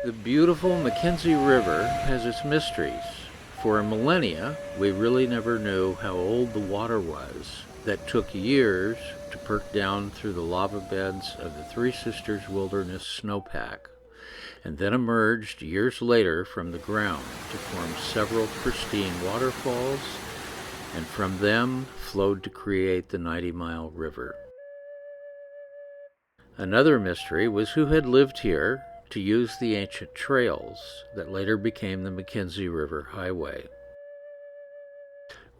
The beautiful McKenzie River has its mysteries. For millennia, we really never knew how old the water was that took years to perk down through the lava beds of the Three Sisters Wilderness snowpack, and then emerged years later from the ground to form several pristine waterfalls, and from them flowed to create the 90-mile river. Another mystery was who had lived here to use the ancient trails that later became the McKenzie River Highway.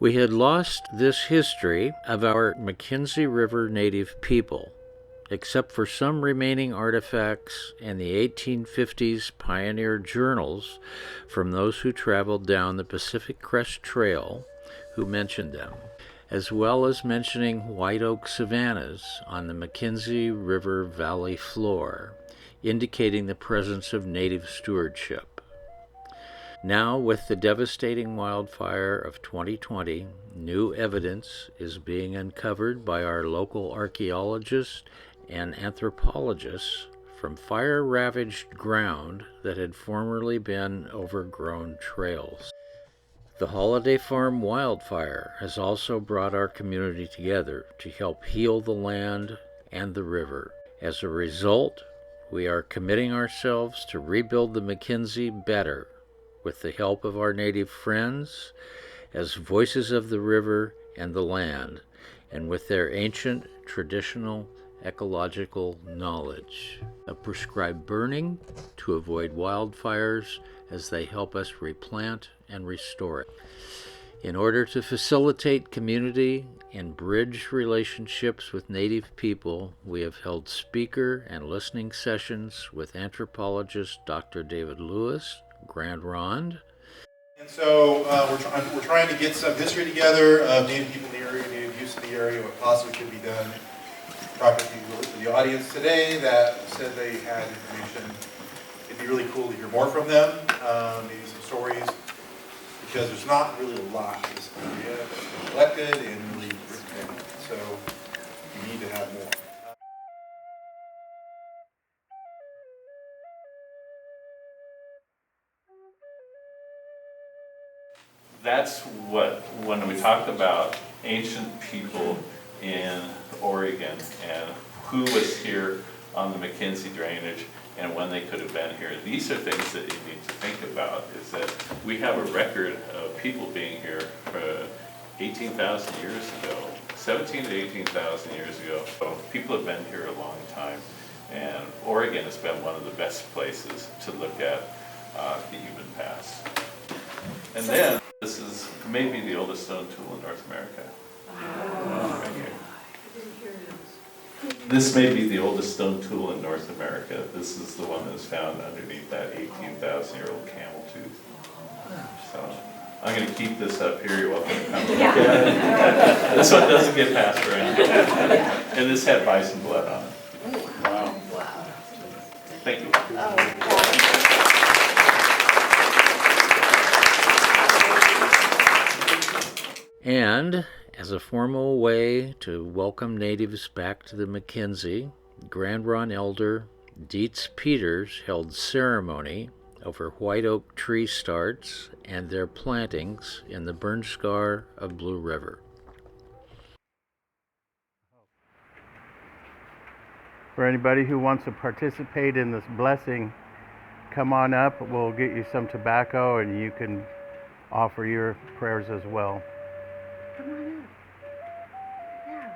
We had lost this history of our McKenzie River native people, except for some remaining artifacts and the 1850s pioneer journals from those who traveled down the Pacific Crest Trail who mentioned them, as well as mentioning white oak savannas on the McKenzie River Valley floor, indicating the presence of native stewardship. Now, with the devastating wildfire of 2020, new evidence is being uncovered by our local archaeologists and anthropologists from fire-ravaged ground that had formerly been overgrown trails. The Holiday Farm wildfire has also brought our community together to help heal the land and the river. As a result, we are committing ourselves to rebuild the McKenzie better with the help of our native friends as voices of the river and the land, and with their ancient, traditional, ecological knowledge of prescribed burning to avoid wildfires as they help us replant and restore it. In order to facilitate community and bridge relationships with Native people, we have held speaker and listening sessions with anthropologist Dr. David Lewis, Grand Ronde. And so we're trying to get some history together of Native people in the area, Native use of the area, what possibly could be done. Talking to the audience today that said they had information. It'd be really cool to hear more from them, maybe some stories, because there's not really a lot in this area that's been collected and really written down. So we need to have more. That's what, when we talk about ancient people in Oregon and who was here on the McKenzie drainage and when they could have been here, these are things that you need to think about, is that we have a record of people being here for 18,000 years ago, 17 to 18,000 years ago. So people have been here a long time, and Oregon has been one of the best places to look at the human past. And then, this is maybe the oldest stone tool in North America. Right here. This may be the oldest stone tool in North America. This is the one that was found underneath that 18,000-year-old camel tooth. So, I'm going to keep this up here. You're welcome to come look at it. This one doesn't get passed around. And this had bison blood on it. Wow. Thank you. And as a formal way to welcome natives back to the McKenzie, Grand Ronde Elder Dietz Peters held ceremony over white oak tree starts and their plantings in the burn scar of Blue River. For anybody who wants to participate in this blessing, come on up. We'll get you some tobacco and you can offer your prayers as well. Come on in. Yeah.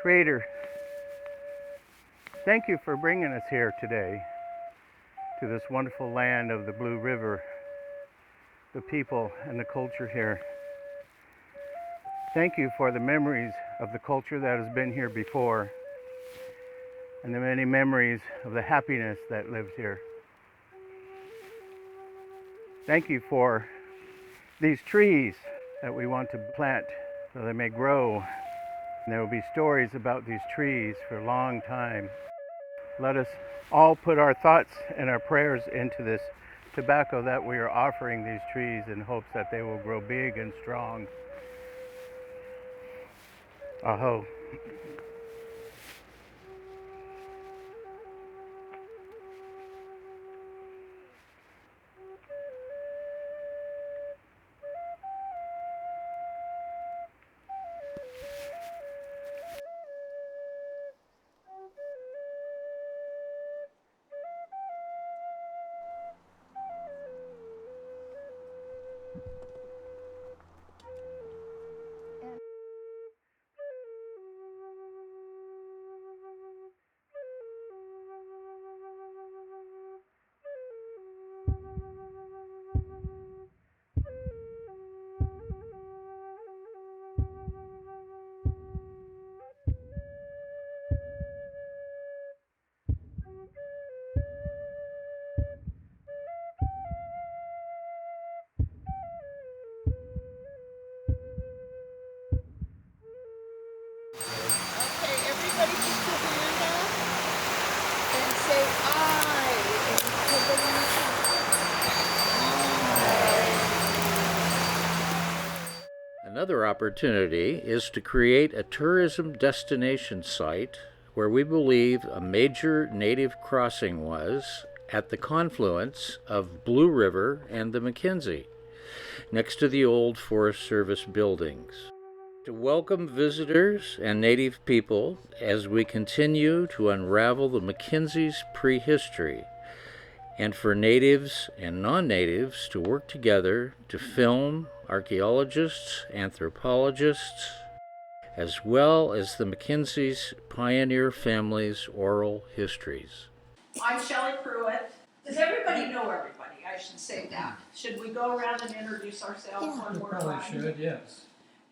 Creator, thank you for bringing us here today to this wonderful land of the Blue River, the people and the culture here. Thank you for the memories of the culture that has been here before and the many memories of the happiness that lives here. Thank you for these trees that we want to plant so they may grow. And there will be stories about these trees for a long time. Let us all put our thoughts and our prayers into this tobacco that we are offering these trees in hopes that they will grow big and strong. Aho. Okay, everybody put your hand up and say I and put the Another opportunity is to create a tourism destination site where we believe a major native crossing was at the confluence of Blue River and the McKenzie, next to the old Forest Service buildings. To welcome visitors and native people as we continue to unravel the McKenzie's prehistory, and for natives and non-natives to work together to film archaeologists, anthropologists, as well as the McKenzie's pioneer family's oral histories. I'm Shelley Pruitt. Does everybody know everybody? I should say that. Should we go around and introduce ourselves one more time? Probably should, yes.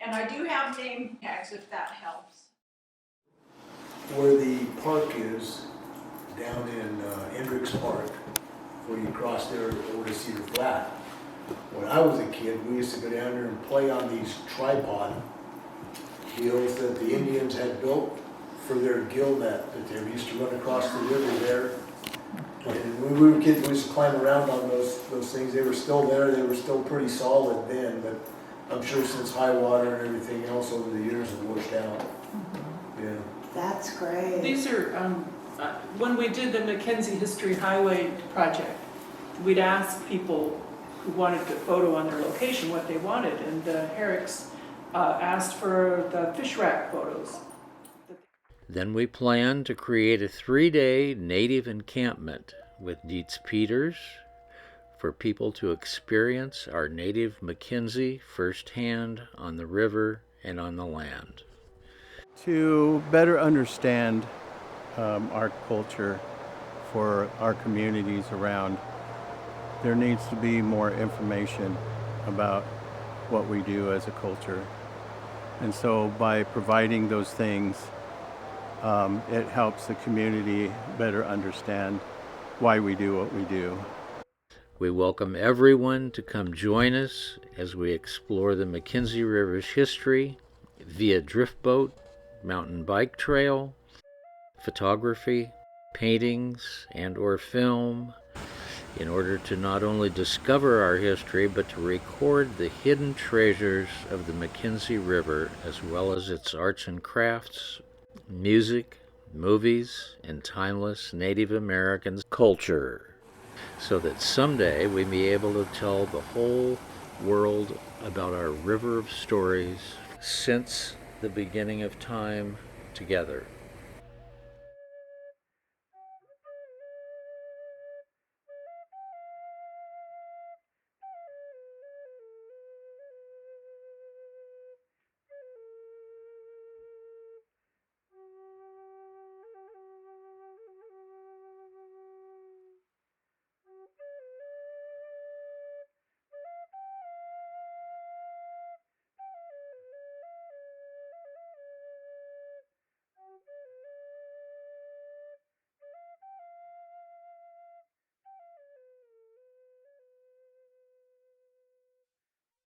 And I do have name tags if that helps. Where the park is, down in Hendricks Park, where you cross there over to Cedar Flat. When I was a kid, we used to go down there and play on these tripod deals that the Indians had built for their gill net that they used to run across the river there. And when we were kids, we used to climb around on those things. They were still there. They were still pretty solid then, but I'm sure since high water and everything else over the years have washed out. Yeah. That's great. These are, when we did the McKenzie History Highway project, we'd ask people who wanted a photo on their location what they wanted, and the Herricks asked for the fish rack photos. Then we plan to create a 3-day native encampment with Dietz Peters for people to experience our native McKenzie firsthand on the river and on the land. To better understand our culture for our communities around, there needs to be more information about what we do as a culture. And so by providing those things, it helps the community better understand why we do what we do. We welcome everyone to come join us as we explore the McKenzie River's history via drift boat, mountain bike trail, photography, paintings, and/or film, in order to not only discover our history, but to record the hidden treasures of the McKenzie River, as well as its arts and crafts, music, movies, and timeless Native American culture, so that someday we may be able to tell the whole world about our river of stories since the beginning of time together.